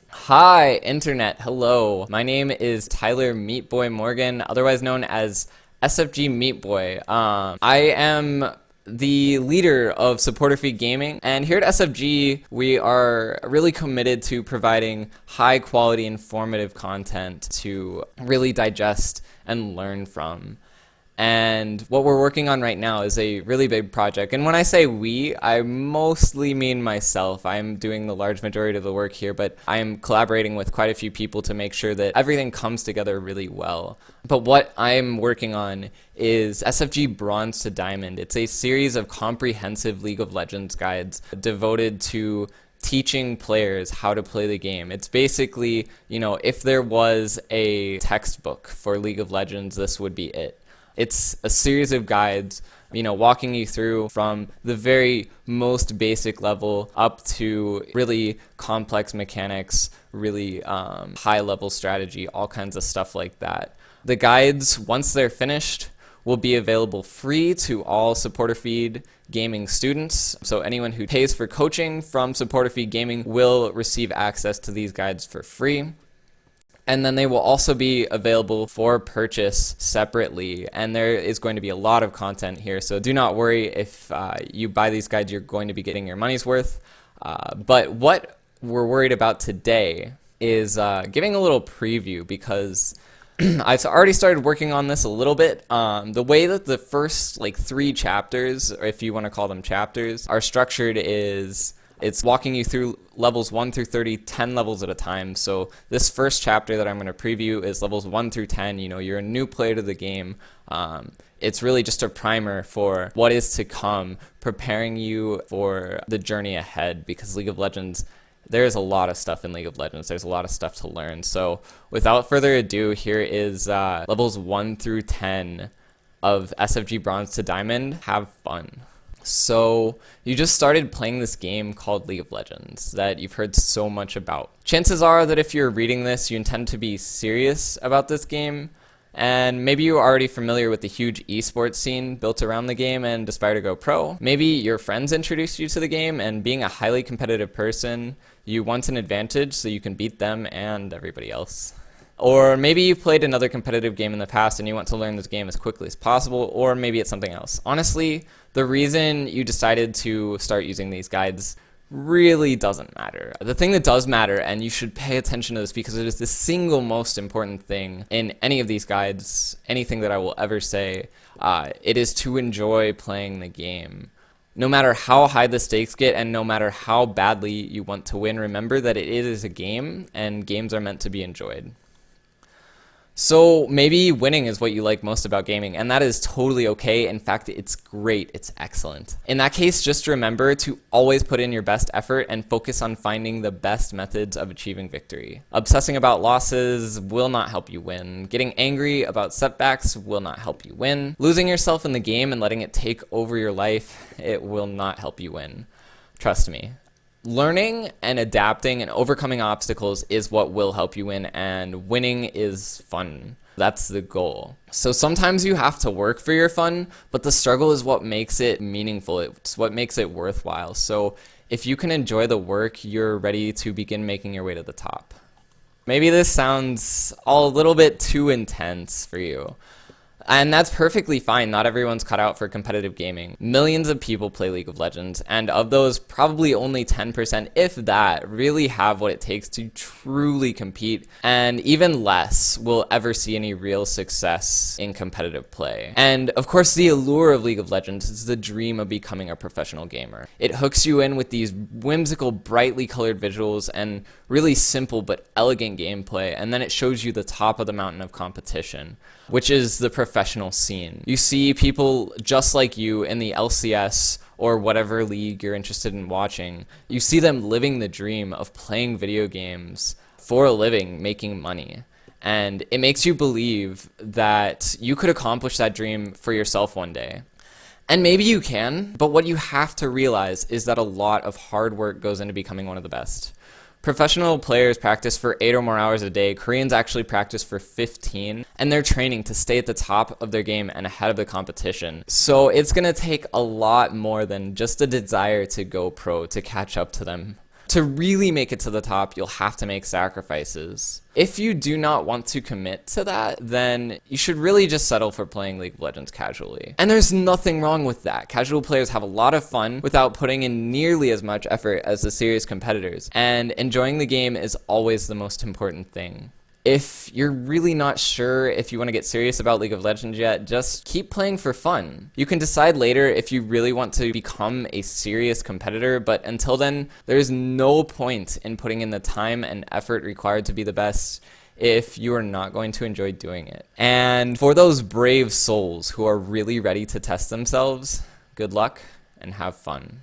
Hi, Internet. Hello. My name is Tyler Meatboy Morgan, otherwise known as SFG Meatboy. I am the leader of Supporter Feed Gaming, and here at SFG, we are really committed to providing high quality, informative content to really digest and learn from. And what we're working on right now is a really big project. And when I say we, I mostly mean myself. I'm doing the large majority of the work here, but I'm collaborating with quite a few people to make sure that everything comes together really well. But what I'm working on is SFG Bronze to Diamond. It's a series of comprehensive League of Legends guides devoted to teaching players how to play the game. It's basically, if there was a textbook for League of Legends, this would be it. It's a series of guides, walking you through from the very most basic level up to really complex mechanics, really high level strategy, all kinds of stuff like that. The guides, once they're finished, will be available free to all Supporter Feed Gaming students. So anyone who pays for coaching from Supporter Feed Gaming will receive access to these guides for free. And then they will also be available for purchase separately. And there is going to be a lot of content here. So do not worry if you buy these guides, you're going to be getting your money's worth. But what we're worried about today is giving a little preview, because I've already started working on this a little bit. The way that the first 3 chapters, or if you want to call them chapters, are structured is it's walking you through levels 1 through 30, 10 levels at a time. So this first chapter that I'm going to preview is levels 1 through 10. You're a new player to the game. It's really just a primer for what is to come, preparing you for the journey ahead, because League of Legends, there's a lot of stuff in League of Legends. There's a lot of stuff to learn. So without further ado, here is levels 1 through 10 of SFG Bronze to Diamond. Have fun. So you just started playing this game called League of Legends that you've heard so much about. Chances are that if you're reading this, you intend to be serious about this game, and maybe you're already familiar with the huge esports scene built around the game and aspire to go pro. Maybe your friends introduced you to the game, and being a highly competitive person, you want an advantage so you can beat them and everybody else. Or maybe you've played another competitive game in the past and you want to learn this game as quickly as possible, or maybe it's something else. Honestly, the reason you decided to start using these guides really doesn't matter. The thing that does matter, and you should pay attention to this because it is the single most important thing in any of these guides, anything that I will ever say, it is to enjoy playing the game. No matter how high the stakes get and no matter how badly you want to win, remember that it is a game and games are meant to be enjoyed. So maybe winning is what you like most about gaming, and that is totally okay. In fact, it's great. It's excellent. In that case, just remember to always put in your best effort and focus on finding the best methods of achieving victory. Obsessing about losses will not help you win. Getting angry about setbacks will not help you win. Losing yourself in the game and letting it take over your life, it will not help you win. Trust me. Learning and adapting and overcoming obstacles is what will help you win, and winning is fun. That's the goal. So sometimes you have to work for your fun, but the struggle is what makes it meaningful. It's what makes it worthwhile. So if you can enjoy the work, you're ready to begin making your way to the top. Maybe this sounds a little bit too intense for you. And that's perfectly fine. Not everyone's cut out for competitive gaming. Millions of people play League of Legends, and of those, probably only 10%, if that, really have what it takes to truly compete, and even less will ever see any real success in competitive play. And of course, the allure of League of Legends is the dream of becoming a professional gamer. It hooks you in with these whimsical, brightly colored visuals and really simple but elegant gameplay, and then it shows you the top of the mountain of competition, which is the professional scene. You see people just like you in the LCS or whatever league you're interested in watching. You see them living the dream of playing video games for a living, making money. And it makes you believe that you could accomplish that dream for yourself one day. And maybe you can, but what you have to realize is that a lot of hard work goes into becoming one of the best. Professional players practice for 8 or more hours a day. Koreans actually practice for 15, and they're training to stay at the top of their game and ahead of the competition. So it's going to take a lot more than just a desire to go pro to catch up to them. To really make it to the top, you'll have to make sacrifices. If you do not want to commit to that, then you should really just settle for playing League of Legends casually. And there's nothing wrong with that. Casual players have a lot of fun without putting in nearly as much effort as the serious competitors, and enjoying the game is always the most important thing. If you're really not sure if you want to get serious about League of Legends yet, just keep playing for fun. You can decide later if you really want to become a serious competitor, but until then, there's no point in putting in the time and effort required to be the best if you are not going to enjoy doing it. And for those brave souls who are really ready to test themselves, good luck and have fun.